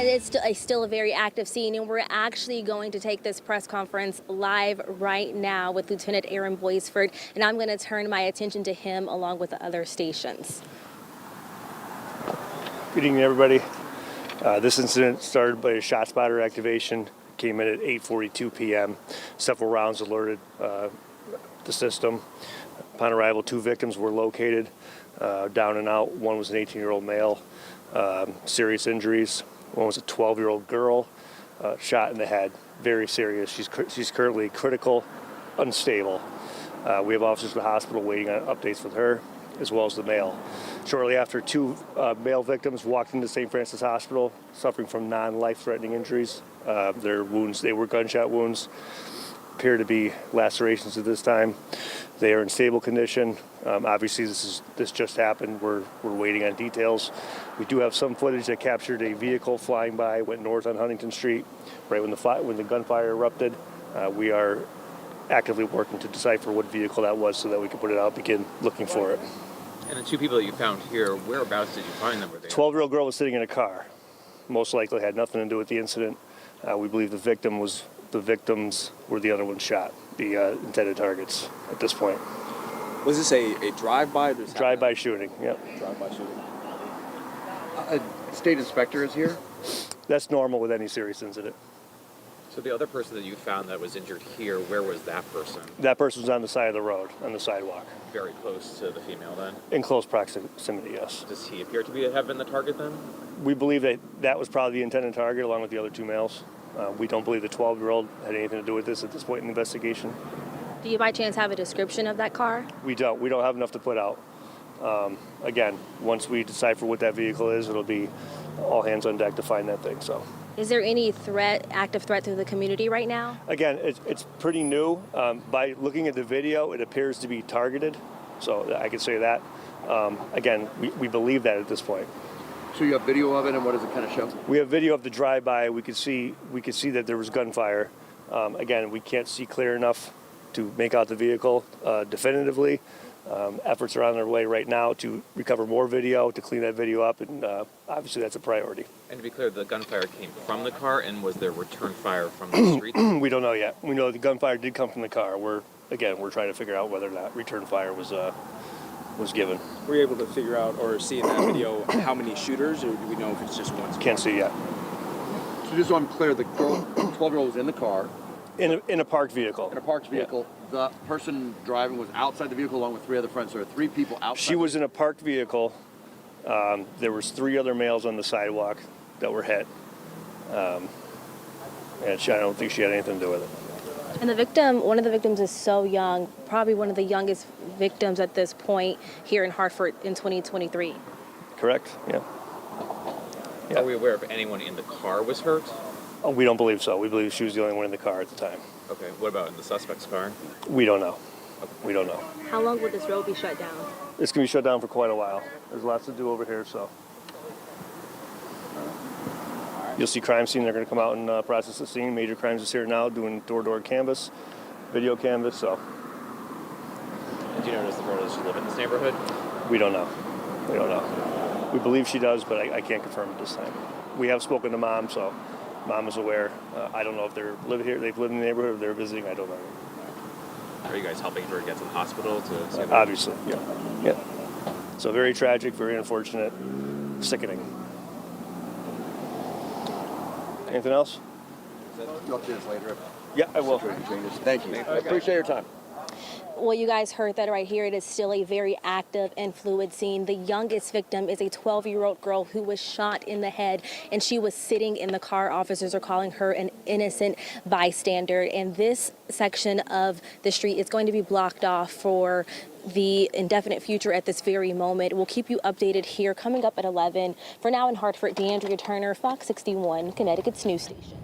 It's still a very active scene, and we're actually going to take this press conference live right now with Lieutenant Aaron Boisford, and I'm going to turn my attention to him along with the other stations. Good evening, everybody. This incident started by a shot spotter activation. Came in at 8:42 p.m. Several rounds alerted the system. Upon arrival, 2 victims were located, down and out. One was an 18-year-old male, serious injuries. One was a 12-year-old girl, shot in the head, very serious. She's currently critical, unstable. We have officers at the hospital waiting on updates with her, as well as the male. Shortly after, 2 male victims walked into St. Francis Hospital suffering from non-life-threatening injuries. Their wounds, they were gunshot wounds, appear to be lacerations at this time. They are in stable condition. Obviously, this just happened. We're waiting on details. We do have some footage that captured a vehicle flying by, went north on Huntington Street, right when the gunfire erupted. We are actively working to decipher what vehicle that was so that we can put it out, begin looking for it. And the 2 people that you found here, whereabouts did you find them? Were they? 12-year-old girl was sitting in a car. Most likely had nothing to do with the incident. We believe the victims were the other ones shot, the intended targets at this point. Was this a drive-by? Drive-by shooting, yep. Drive-by shooting. A state inspector is here? That's normal with any serious incident. So the other person that you found that was injured here, where was that person? That person was on the side of the road, on the sidewalk. Very close to the female then? In close proximity, yes. Does he appear to have been the target then? We believe that was probably the intended target along with the other 2 males. We don't believe the 12-year-old had anything to do with this at this point in the investigation. Do you by chance have a description of that car? We don't. We don't have enough to put out. Again, once we decipher what that vehicle is, it'll be all hands on deck to find that thing. So, is there any active threat to the community right now? Again, it's pretty new. By looking at the video, it appears to be targeted. So I can say that. Again, we believe that at this point. So you have video of it, and what does it kind of show? We have video of the drive-by. We could see that there was gunfire. Again, we can't see clear enough to make out the vehicle definitively. Efforts are on their way right now to recover more video, to clean that video up, and obviously that's a priority. And to be clear, the gunfire came from the car, and was there return fire from the street? We don't know yet. We know the gunfire did come from the car. We're trying to figure out whether or not return fire was given. Were you able to figure out or see in that video how many shooters, or do we know if it's just one? Can't see yet. So just so I'm clear, the girl, 12-year-old was in the car. In a parked vehicle. In a parked vehicle. Yeah. The person driving was outside the vehicle along with 3 other friends. So there are 3 people outside. She was in a parked vehicle. There was 3 other males on the sidewalk that were hit. And I don't think she had anything to do with it. And one of the victims is so young, probably one of the youngest victims at this point here in Hartford in 2023. Correct, yeah. Are we aware if anyone in the car was hurt? Oh, we don't believe so. We believe she was the only one in the car at the time. Okay, what about in the suspect's car? We don't know. Okay. We don't know. How long will this road be shut down? It's going to be shut down for quite a while. There's lots to do over here, so. You'll see crime scene. They're going to come out and process the scene. Major Crimes is here now doing door-to-door canvas, video canvas, so. And do you know, does the girl live in this neighborhood? We don't know. We don't know. We believe she does, but I can't confirm it this time. We have spoken to Mom, so Mom is aware. I don't know if they're living here. They've lived in the neighborhood, or they're visiting. I don't know. Are you guys helping her get to the hospital? Obviously, yeah. Yeah. So very tragic, very unfortunate, sickening. Anything else? You'll see this later. Yeah, I will. Thank you. I appreciate your time. Well, you guys heard that right here. It is still a very active and fluid scene. The youngest victim is a 12-year-old girl who was shot in the head, and she was sitting in the car. Officers are calling her an innocent bystander, and this section of the street is going to be blocked off for the indefinite future at this very moment. We'll keep you updated here coming up at 11. For now in Hartford, DeAndrea Turner, Fox 61, Connecticut's news station.